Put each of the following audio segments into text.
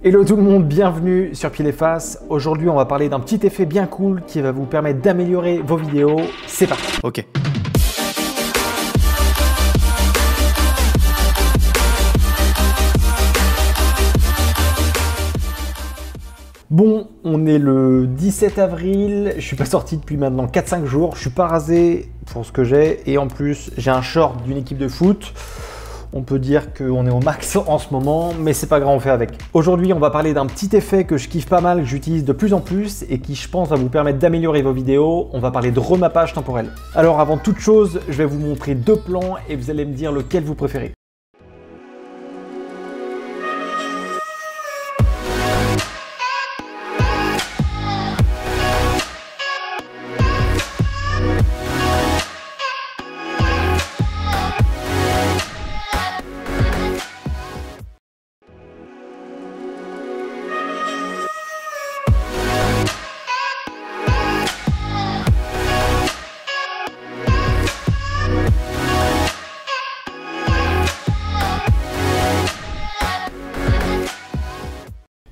Hello tout le monde, bienvenue sur Pile et Face. Aujourd'hui, on va parler d'un petit effet bien cool qui va vous permettre d'améliorer vos vidéos. C'est parti. Ok. Bon, on est le 17 avril, je suis pas sorti depuis maintenant 4-5 jours, je suis pas rasé pour ce que j'ai et en plus j'ai un short d'une équipe de foot. On peut dire qu'on est au max en ce moment, mais c'est pas grave, on fait avec. Aujourd'hui, on va parler d'un petit effet que je kiffe pas mal, que j'utilise de plus en plus et qui, je pense, va vous permettre d'améliorer vos vidéos. On va parler de remappage temporel. Alors, avant toute chose, je vais vous montrer deux plans et vous allez me dire lequel vous préférez.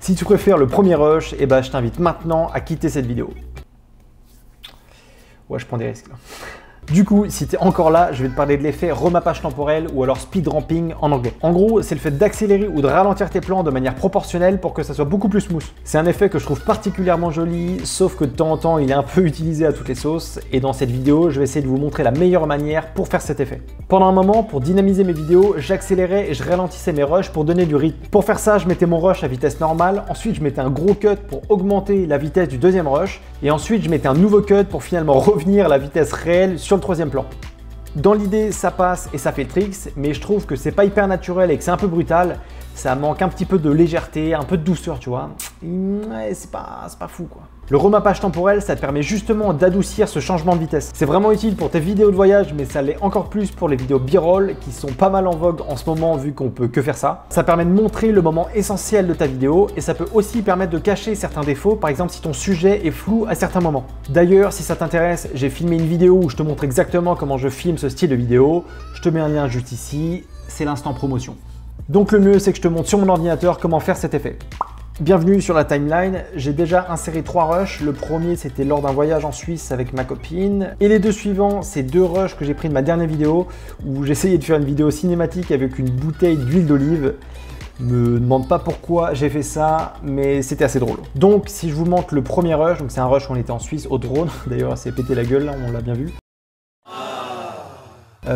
Si tu préfères le premier rush, eh ben, je t'invite maintenant à quitter cette vidéo. Ouais, je prends des risques là. Du coup, si tu es encore là, je vais te parler de l'effet remappage temporel ou alors speed ramping en anglais. En gros, c'est le fait d'accélérer ou de ralentir tes plans de manière proportionnelle pour que ça soit beaucoup plus smooth. C'est un effet que je trouve particulièrement joli, sauf que de temps en temps, il est un peu utilisé à toutes les sauces. Et dans cette vidéo, je vais essayer de vous montrer la meilleure manière pour faire cet effet. Pendant un moment, pour dynamiser mes vidéos, j'accélérais et je ralentissais mes rushs pour donner du rythme. Pour faire ça, je mettais mon rush à vitesse normale, ensuite je mettais un gros cut pour augmenter la vitesse du deuxième rush, et ensuite je mettais un nouveau cut pour finalement revenir à la vitesse réelle sur le troisième plan. Dans l'idée, ça passe et ça fait le tricks, mais je trouve que c'est pas hyper naturel et que c'est un peu brutal. Ça manque un petit peu de légèreté, un peu de douceur, tu vois. Ouais, c'est pas fou quoi. Le remappage temporel, ça te permet justement d'adoucir ce changement de vitesse. C'est vraiment utile pour tes vidéos de voyage, mais ça l'est encore plus pour les vidéos B-roll qui sont pas mal en vogue en ce moment vu qu'on peut que faire ça. Ça permet de montrer le moment essentiel de ta vidéo et ça peut aussi permettre de cacher certains défauts, par exemple si ton sujet est flou à certains moments. D'ailleurs, si ça t'intéresse, j'ai filmé une vidéo où je te montre exactement comment je filme ce style de vidéo. Je te mets un lien juste ici, c'est l'instant promotion. Donc le mieux, c'est que je te montre sur mon ordinateur comment faire cet effet. Bienvenue sur la timeline, j'ai déjà inséré 3 rushs. Le premier, c'était lors d'un voyage en Suisse avec ma copine. Et les deux suivants, c'est 2 rushs que j'ai pris de ma dernière vidéo où j'essayais de faire une vidéo cinématique avec une bouteille d'huile d'olive. Me demande pas pourquoi j'ai fait ça, mais c'était assez drôle. Donc si je vous montre le premier rush, donc c'est un rush où on était en Suisse au drone, d'ailleurs c'est pété la gueule là, on l'a bien vu.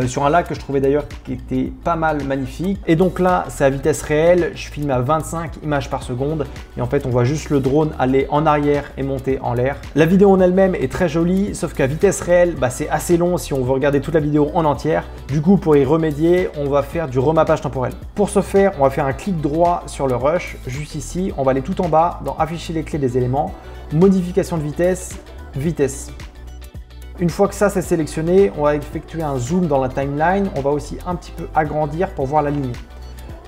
Sur un lac que je trouvais d'ailleurs qui était pas mal magnifique. Et donc là, c'est à vitesse réelle, je filme à 25 images par seconde et en fait on voit juste le drone aller en arrière et monter en l'air. La vidéo en elle-même est très jolie, sauf qu'à vitesse réelle, c'est assez long si on veut regarder toute la vidéo en entière. Du coup, pour y remédier, on va faire du remappage temporel. Pour ce faire, on va faire un clic droit sur le rush, juste ici. On va aller tout en bas dans afficher les clés des éléments, modification de vitesse, vitesse. Une fois que ça c'est sélectionné, on va effectuer un zoom dans la timeline. On va aussi un petit peu agrandir pour voir la ligne.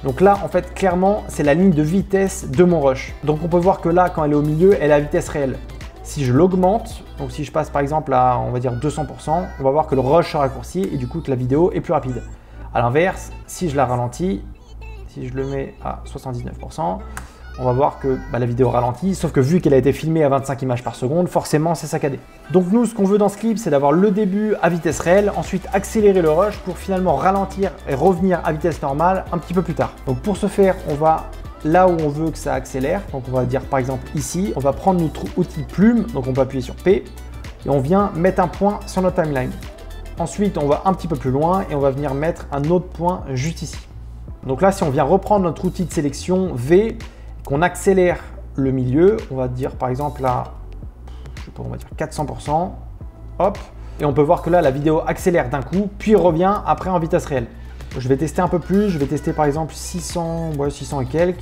Donc là, en fait, clairement, c'est la ligne de vitesse de mon rush. Donc on peut voir que là, quand elle est au milieu, elle est à vitesse réelle. Si je l'augmente, donc si je passe par exemple à, on va dire 200%, on va voir que le rush se raccourcit et du coup que la vidéo est plus rapide. À l'inverse, si je la ralentis, si je le mets à 79%, on va voir que la vidéo ralentit, sauf que vu qu'elle a été filmée à 25 images par seconde, forcément c'est saccadé. Donc nous, ce qu'on veut dans ce clip, c'est d'avoir le début à vitesse réelle, ensuite accélérer le rush pour finalement ralentir et revenir à vitesse normale un petit peu plus tard. Donc pour ce faire, on va là où on veut que ça accélère, donc on va dire par exemple ici, on va prendre notre outil plume, donc on peut appuyer sur P, et on vient mettre un point sur notre timeline. Ensuite, on va un petit peu plus loin et on va venir mettre un autre point juste ici. Donc là, si on vient reprendre notre outil de sélection V, qu'on accélère le milieu, on va dire par exemple à, je sais pas, on va dire 400%, hop, et on peut voir que là la vidéo accélère d'un coup, puis revient après en vitesse réelle. Je vais tester un peu plus, je vais tester par exemple 600, 600 et quelques.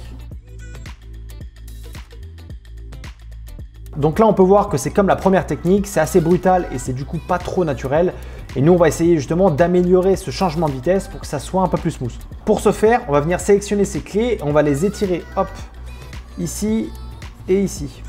Donc là on peut voir que c'est comme la première technique, c'est assez brutal et c'est du coup pas trop naturel. Et nous on va essayer justement d'améliorer ce changement de vitesse pour que ça soit un peu plus smooth. Pour ce faire, on va venir sélectionner ces clés et on va les étirer, hop, ici et ici.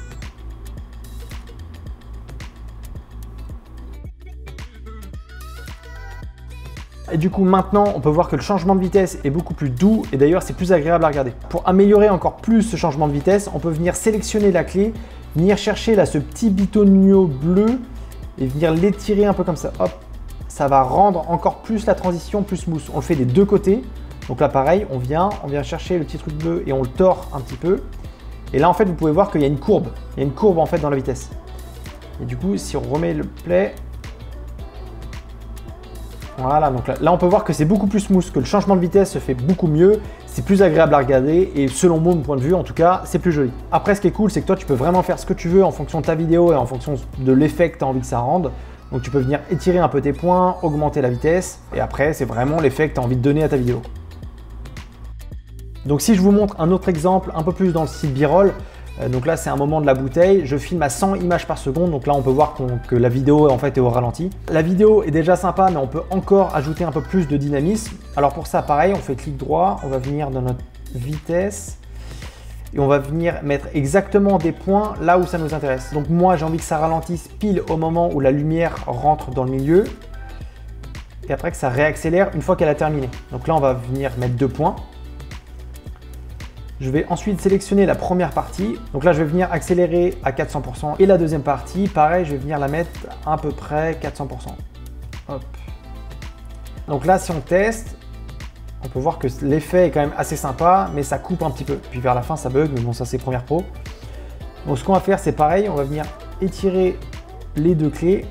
Et du coup, maintenant, on peut voir que le changement de vitesse est beaucoup plus doux et d'ailleurs, c'est plus agréable à regarder. Pour améliorer encore plus ce changement de vitesse, on peut venir sélectionner la clé, venir chercher là ce petit bitonio bleu et venir l'étirer un peu comme ça. Hop, ça va rendre encore plus la transition plus smooth. On le fait des deux côtés. Donc là, pareil, on vient chercher le petit truc bleu et on le tord un petit peu. Et là, en fait, vous pouvez voir qu'il y a une courbe. Il y a une courbe en fait dans la vitesse. Et du coup, si on remet le play, voilà, donc là on peut voir que c'est beaucoup plus smooth, que le changement de vitesse se fait beaucoup mieux, c'est plus agréable à regarder et selon mon point de vue en tout cas, c'est plus joli. Après ce qui est cool, c'est que toi tu peux vraiment faire ce que tu veux en fonction de ta vidéo et en fonction de l'effet que tu as envie que ça rende. Donc tu peux venir étirer un peu tes points, augmenter la vitesse et après c'est vraiment l'effet que tu as envie de donner à ta vidéo. Donc si je vous montre un autre exemple un peu plus dans le style B-roll, donc là c'est un moment de la bouteille, je filme à 100 images par seconde, donc là on peut voir que la vidéo en fait est au ralenti. La vidéo est déjà sympa mais on peut encore ajouter un peu plus de dynamisme. Alors pour ça pareil, on fait clic droit, on va venir dans notre vitesse et on va venir mettre exactement des points là où ça nous intéresse. Donc moi j'ai envie que ça ralentisse pile au moment où la lumière rentre dans le milieu et après que ça réaccélère une fois qu'elle a terminé. Donc là on va venir mettre 2 points. Je vais ensuite sélectionner la première partie. Donc là, je vais venir accélérer à 400%. Et la deuxième partie, pareil, je vais venir la mettre à peu près 400%. Hop. Donc là, si on teste, on peut voir que l'effet est quand même assez sympa, mais ça coupe un petit peu. Puis vers la fin, ça bug, mais bon, ça c'est Premiere Pro. Donc ce qu'on va faire, c'est pareil, on va venir étirer les deux clés.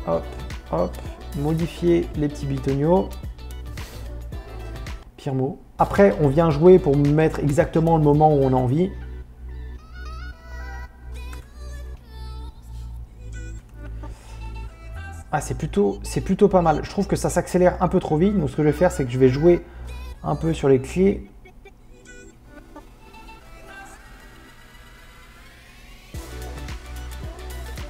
Hop, hop, modifier les petits bitoniaux. Pire mot. Après, on vient jouer pour mettre exactement le moment où on a envie. Ah, c'est plutôt pas mal. Je trouve que ça s'accélère un peu trop vite. Donc, ce que je vais faire, c'est que je vais jouer un peu sur les clés.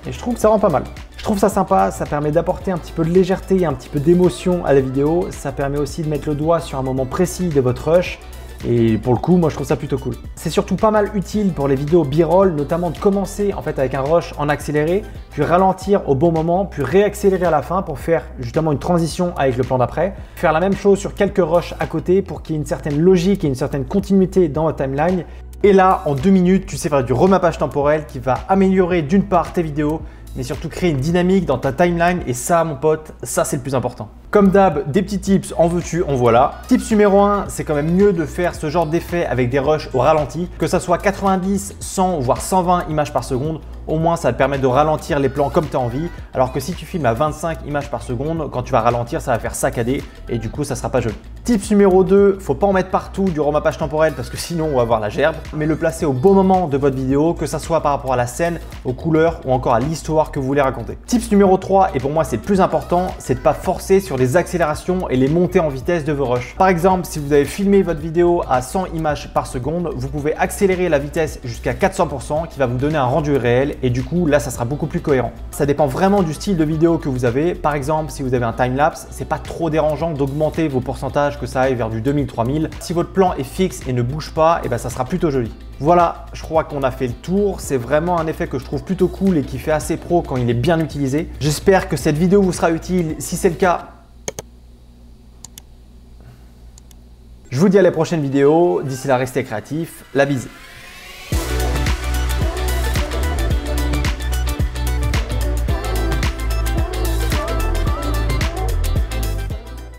Et je trouve que ça rend pas mal. Je trouve ça sympa, ça permet d'apporter un petit peu de légèreté et un petit peu d'émotion à la vidéo. Ça permet aussi de mettre le doigt sur un moment précis de votre rush. Et pour le coup, moi je trouve ça plutôt cool. C'est surtout pas mal utile pour les vidéos B-roll, notamment de commencer en fait avec un rush en accéléré, puis ralentir au bon moment, puis réaccélérer à la fin pour faire justement une transition avec le plan d'après. Faire la même chose sur quelques rushs à côté pour qu'il y ait une certaine logique et une certaine continuité dans votre timeline. Et là, en 2 minutes, tu sais faire du remappage temporel qui va améliorer d'une part tes vidéos, mais surtout créer une dynamique dans ta timeline et ça, mon pote, ça c'est le plus important. Comme d'hab, des petits tips, en veux-tu, en voilà. Tips numéro 1, c'est quand même mieux de faire ce genre d'effet avec des rushs au ralenti, que ça soit 90, 100 voire 120 images par seconde. Au moins, ça va te permettre de ralentir les plans comme tu as envie. Alors que si tu filmes à 25 images par seconde, quand tu vas ralentir, ça va faire saccader et du coup, ça sera pas joli. Tips numéro 2, faut pas en mettre partout du remappage temporel parce que sinon, on va avoir la gerbe. Mais le placer au bon moment de votre vidéo, que ça soit par rapport à la scène, aux couleurs ou encore à l'histoire que vous voulez raconter. Tips numéro 3, et pour moi, c'est le plus important, c'est de pas forcer sur les accélérations et les montées en vitesse de vos rushs. Par exemple, si vous avez filmé votre vidéo à 100 images par seconde, vous pouvez accélérer la vitesse jusqu'à 400% qui va vous donner un rendu réel. Et du coup, là, ça sera beaucoup plus cohérent. Ça dépend vraiment du style de vidéo que vous avez. Par exemple, si vous avez un time-lapse, c'est pas trop dérangeant d'augmenter vos pourcentages, que ça aille vers du 2000-3000. Si votre plan est fixe et ne bouge pas, et ben, ça sera plutôt joli. Voilà, je crois qu'on a fait le tour. C'est vraiment un effet que je trouve plutôt cool et qui fait assez pro quand il est bien utilisé. J'espère que cette vidéo vous sera utile. Si c'est le cas, je vous dis à la prochaine vidéo. D'ici là, restez créatifs. La bise.